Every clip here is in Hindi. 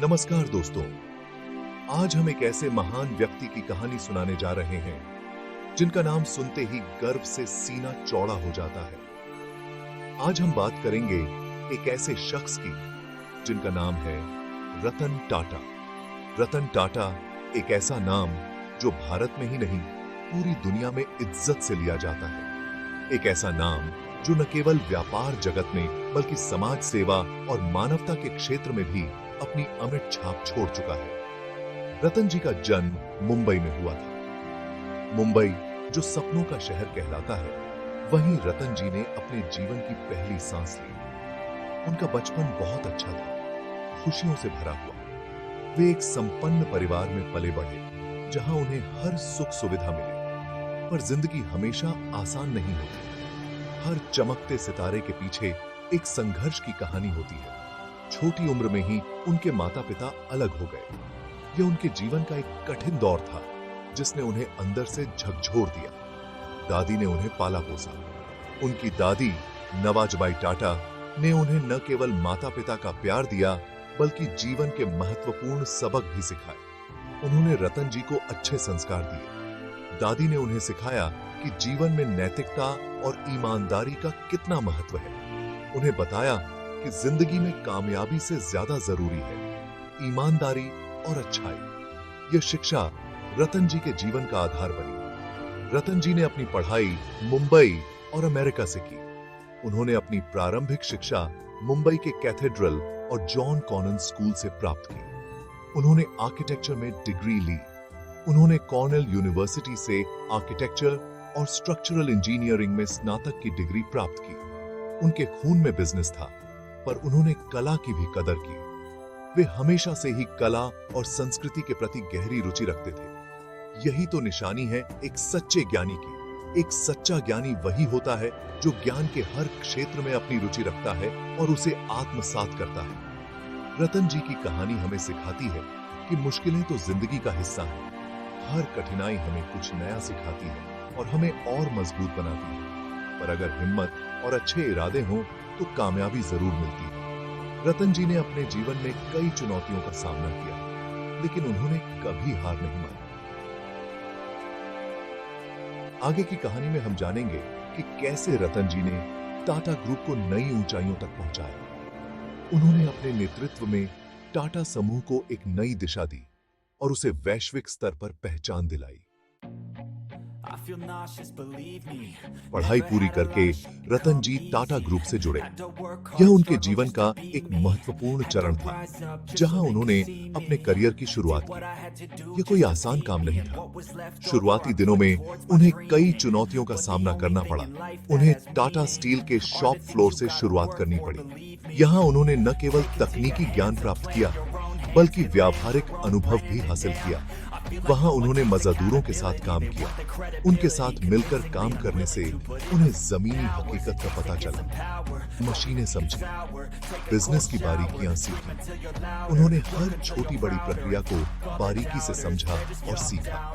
नमस्कार दोस्तों, आज हम एक ऐसे महान व्यक्ति की कहानी सुनाने जा रहे हैं जिनका नाम सुनते ही गर्व से सीना चौड़ा हो जाता है। आज हम बात करेंगे एक ऐसे शख्स की जिनका नाम है रतन टाटा। रतन टाटा एक ऐसा नाम जो भारत में ही नहीं पूरी दुनिया में इज्जत से लिया जाता है। एक ऐसा नाम जो न केवल व्यापार जगत में बल्कि समाज सेवा और मानवता के क्षेत्र में भी अपनी अमिट छाप छोड़ चुका है। रतन जी का जन्म मुंबई में हुआ था। मुंबई जो सपनों का शहर कहलाता है, वहीं रतन जी ने अपने जीवन की पहली सांस ली। उनका बचपन बहुत अच्छा था, खुशियों से भरा हुआ। वे एक संपन्न परिवार में पले बढ़े जहां उन्हें हर सुख सुविधा मिली। पर जिंदगी हमेशा आसान नहीं होती। हर चमकते सितारे के पीछे एक संघर्ष की कहानी होती है। छोटी उम्र में ही उनके माता पिता अलग हो गए। यह उनके जीवन का एक कठिन दौर था जिसने उन्हें अंदर से झकझोर दिया। दादी ने उन्हें पाला पोसा। उनकी दादी नवाजबाई टाटा ने उन्हें न केवल माता पिता का प्यार दिया बल्कि जीवन के महत्वपूर्ण सबक भी सिखाए। उन्होंने रतन जी को अच्छे संस्कार दिए। दादी ने उन्हें सिखाया कि जीवन में नैतिकता और ईमानदारी का कितना महत्व है। उन्हें बताया कि जिंदगी में कामयाबी से ज्यादा जरूरी है ईमानदारी और अच्छाई। यह शिक्षा रतन जी के जीवन का आधार बनी। रतन जी ने अपनी पढ़ाई मुंबई और अमेरिका से की। उन्होंने अपनी प्रारंभिक शिक्षा मुंबई के कैथेड्रल और जॉन कॉनन स्कूल से प्राप्त की। उन्होंने आर्किटेक्चर में डिग्री ली। उन्होंने कॉर्नेल यूनिवर्सिटी से आर्किटेक्चर और स्ट्रक्चरल इंजीनियरिंग में स्नातक की डिग्री प्राप्त की। उनके खून में बिजनेस था, पर उन्होंने कला की भी कदर की। वे हमेशा से ही कला और संस्कृति के प्रति गहरी रुचि रखते थे। यही तो निशानी है एक सच्चे ज्ञानी की। एक सच्चा ज्ञानी वही होता है जो ज्ञान के हर क्षेत्र में अपनी रुचि रखता है और उसे आत्मसात करता है। रतन जी की कहानी हमें सिखाती है कि मुश्किलें तो जिंदगी का हिस्सा है। हर कठिनाई हमें कुछ नया सिखाती है और हमें और मजबूत बनाती है। पर अगर हिम्मत और अच्छे इरादे हों तो कामयाबी जरूर मिलती है। रतन जी ने अपने जीवन में कई चुनौतियों का सामना किया, लेकिन उन्होंने कभी हार नहीं मानी। आगे की कहानी में हम जानेंगे कि कैसे रतन जी ने टाटा ग्रुप को नई ऊंचाइयों तक पहुंचाया। उन्होंने अपने नेतृत्व में टाटा समूह को एक नई दिशा दी और उसे वैश्विक स्तर पर पहचान दिलाई। पढ़ाई पूरी करके रतन जी टाटा ग्रुप से जुड़े। यह उनके जीवन का एक महत्वपूर्ण चरण था जहां उन्होंने अपने करियर की शुरुआत की। यह कोई आसान काम नहीं था। शुरुआती दिनों में उन्हें कई चुनौतियों का सामना करना पड़ा। उन्हें टाटा स्टील के शॉप फ्लोर से शुरुआत करनी पड़ी। यहां उन्होंने न केवल तकनीकी ज्ञान प्राप्त किया बल्कि व्यावहारिक अनुभव भी हासिल किया। वहां उन्होंने मजदूरों के साथ काम किया। उनके साथ मिलकर काम करने से उन्हें जमीनी हकीकत का पता चला। मशीनें समझी, बिजनेस की बारीकियां सीखी। उन्होंने हर छोटी बड़ी प्रक्रिया को बारीकी से समझा और सीखा।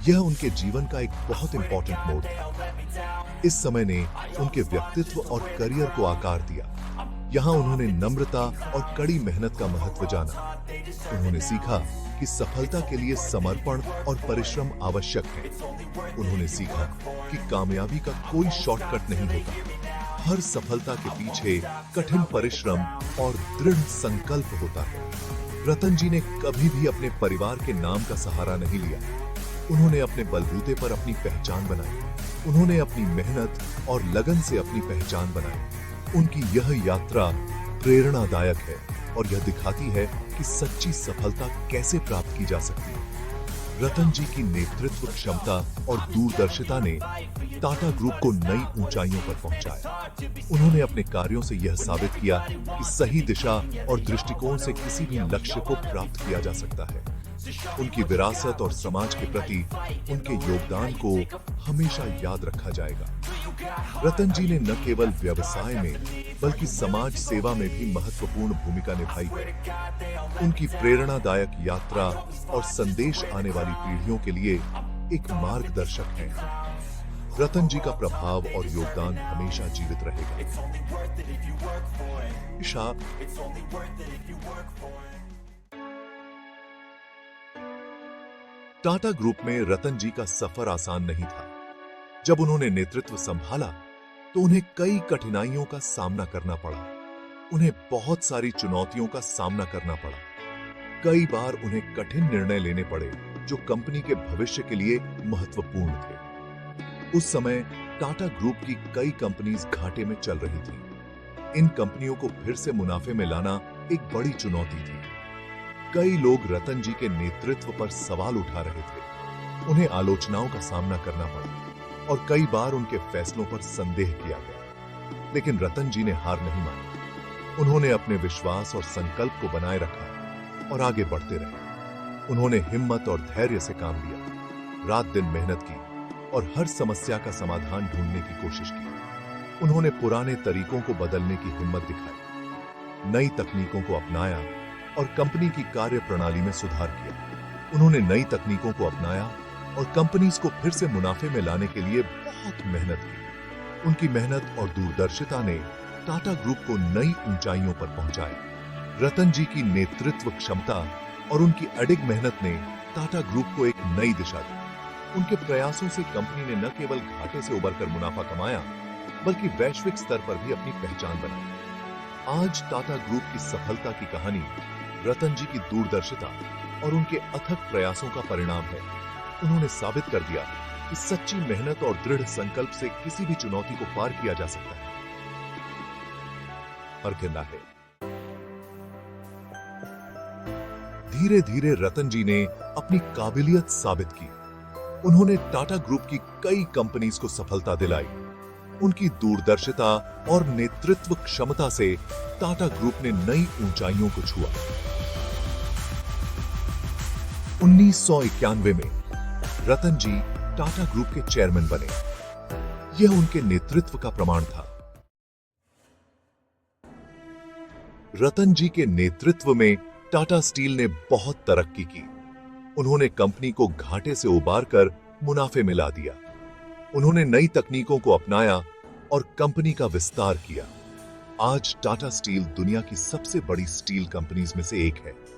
यह उनके जीवन का एक बहुत इंपॉर्टेंट मोड़ था। इस समय ने उनके व्यक्तित्व और करियर को आकार दिया। यहाँ उन्होंने नम्रता और कड़ी मेहनत का महत्व जाना। उन्होंने सीखा कि सफलता के लिए समर्पण और परिश्रम आवश्यक है। उन्होंने सीखा कि कामयाबी का कोई शॉर्टकट नहीं होता। हर सफलता के पीछे कठिन परिश्रम और दृढ़ संकल्प होता है। रतन जी ने कभी भी अपने परिवार के नाम का सहारा नहीं लिया। उन्होंने अपने बलबूते पर अपनी पहचान बनाई। उन्होंने अपनी मेहनत और लगन से अपनी पहचान बनाई। उनकी यह यात्रा प्रेरणादायक है और यह दिखाती है कि सच्ची सफलता कैसे प्राप्त की जा सकती है। रतन जी की नेतृत्व क्षमता और दूरदर्शिता ने टाटा ग्रुप को नई ऊंचाइयों पर पहुंचाया। उन्होंने अपने कार्यों से यह साबित किया कि सही दिशा और दृष्टिकोण से किसी भी लक्ष्य को प्राप्त किया जा सकता है। उनकी विरासत और समाज के प्रति उनके योगदान को हमेशा याद रखा जाएगा। रतन जी ने न केवल व्यवसाय में बल्कि समाज सेवा में भी महत्वपूर्ण भूमिका निभाई है। उनकी प्रेरणादायक यात्रा और संदेश आने वाली पीढ़ियों के लिए एक मार्गदर्शक है। रतन जी का प्रभाव और योगदान हमेशा जीवित रहेगा। टाटा ग्रुप में रतन जी का सफर आसान नहीं था। जब उन्होंने नेतृत्व संभाला तो उन्हें कई कठिनाइयों का सामना करना पड़ा। उन्हें बहुत सारी चुनौतियों का सामना करना पड़ा। कई बार उन्हें कठिन निर्णय लेने पड़े जो कंपनी के भविष्य के लिए महत्वपूर्ण थे। उस समय टाटा ग्रुप की कई कंपनीज घाटे में चल रही थी। इन कंपनियों को फिर से मुनाफे में लाना एक बड़ी चुनौती थी। कई लोग रतन जी के नेतृत्व पर सवाल उठा रहे थे। उन्हें आलोचनाओं का सामना करना पड़ा और कई बार उनके फैसलों पर संदेह किया गया। लेकिन रतन जी ने हार नहीं मानी। उन्होंने अपने विश्वास और संकल्प को बनाए रखा और आगे बढ़ते रहे। उन्होंने हिम्मत और धैर्य से काम लिया, रात दिन मेहनत की और हर समस्या का समाधान ढूंढने की कोशिश की। उन्होंने पुराने तरीकों को बदलने की हिम्मत दिखाई, नई तकनीकों को अपनाया और कंपनी की कार्य प्रणाली में सुधार किया। उन्होंने नई तकनीकों को अपनाया और कंपनीज को फिर से मुनाफे में लाने के लिए बहुत मेहनत की। उनकी मेहनत और दूरदर्शिता ने टाटा ग्रुप को नई ऊंचाइयों पर पहुंचाया। रतन जी की नेतृत्व क्षमता और उनकी अडिग मेहनत ने टाटा ग्रुप को एक नई दिशा दी। उनके प्रयासों से कंपनी ने न केवल घाटे से उबरकर मुनाफा कमाया, बल्कि वैश्विक स्तर पर भी अपनी पहचान बनाई। आज टाटा ग्रुप की सफलता की कहानी रतन जी की दूरदर्शिता और उनके अथक प्रयासों का परिणाम है। उन्होंने साबित कर दिया कि सच्ची मेहनत और दृढ़ संकल्प से किसी भी चुनौती को पार किया जा सकता है। और कहना है, धीरे धीरे रतन जी ने अपनी काबिलियत साबित की। उन्होंने टाटा ग्रुप की कई कंपनीज को सफलता दिलाई। उनकी दूरदर्शिता और नेतृत्व क्षमता से टाटा ग्रुप ने नई ऊंचाइयों को छुआ। 1991 में रतन जी टाटा ग्रुप के चेयरमैन बने। यह उनके नेतृत्व का प्रमाण था। रतन जी के नेतृत्व में टाटा स्टील ने बहुत तरक्की की। उन्होंने कंपनी को घाटे से उबारकर मुनाफे में ला दिया। उन्होंने नई तकनीकों को अपनाया और कंपनी का विस्तार किया। आज टाटा स्टील दुनिया की सबसे बड़ी स्टील कंपनीज में से एक है।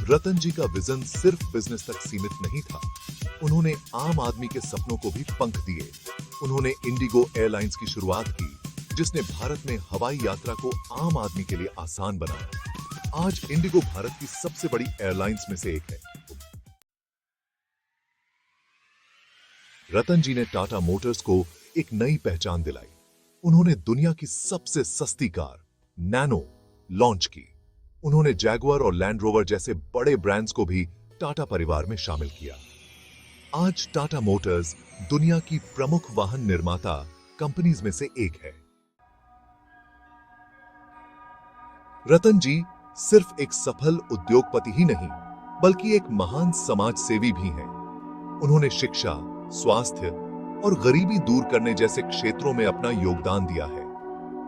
रतन जी का विजन सिर्फ बिजनेस तक सीमित नहीं था। उन्होंने आम आदमी के सपनों को भी पंख दिए। उन्होंने इंडिगो एयरलाइंस की शुरुआत की, जिसने भारत में हवाई यात्रा को आम आदमी के लिए आसान बनाया। आज इंडिगो भारत की सबसे बड़ी एयरलाइंस में से एक है। रतन जी ने टाटा मोटर्स को एक नई पहचान दिलाई। उन्होंने दुनिया की सबसे सस्ती कार नैनो लॉन्च की। उन्होंने जैगुआर और लैंड रोवर जैसे बड़े ब्रांड्स को भी टाटा परिवार में शामिल किया। आज टाटा मोटर्स दुनिया की प्रमुख वाहन निर्माता कंपनीज में से एक है। रतन जी सिर्फ एक सफल उद्योगपति ही नहीं, बल्कि एक महान समाज सेवी भी हैं। उन्होंने शिक्षा, स्वास्थ्य और गरीबी दूर करने जैसे क्षेत्रों में अपना योगदान दिया है।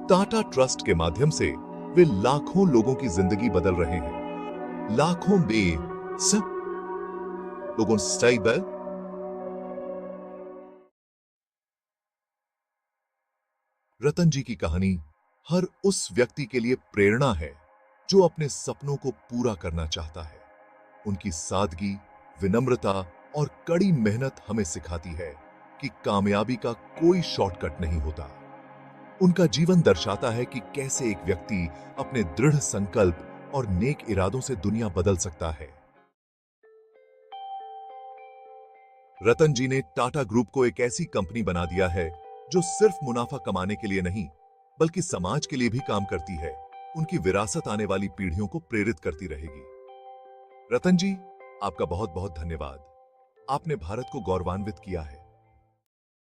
टाटा ट्रस्ट के माध्यम से वे लाखों लोगों की जिंदगी बदल रहे हैं। लाखों लोगों स्टेबल। रतन जी की कहानी हर उस व्यक्ति के लिए प्रेरणा है जो अपने सपनों को पूरा करना चाहता है। उनकी सादगी, विनम्रता और कड़ी मेहनत हमें सिखाती है कि कामयाबी का कोई शॉर्टकट नहीं होता। उनका जीवन दर्शाता है कि कैसे एक व्यक्ति अपने दृढ़ संकल्प और नेक इरादों से दुनिया बदल सकता है। रतन जी ने टाटा ग्रुप को एक ऐसी कंपनी बना दिया है जो सिर्फ मुनाफा कमाने के लिए नहीं, बल्कि समाज के लिए भी काम करती है। उनकी विरासत आने वाली पीढ़ियों को प्रेरित करती रहेगी। रतन जी, आपका बहुत बहुत धन्यवाद। आपने भारत को गौरवान्वित किया है।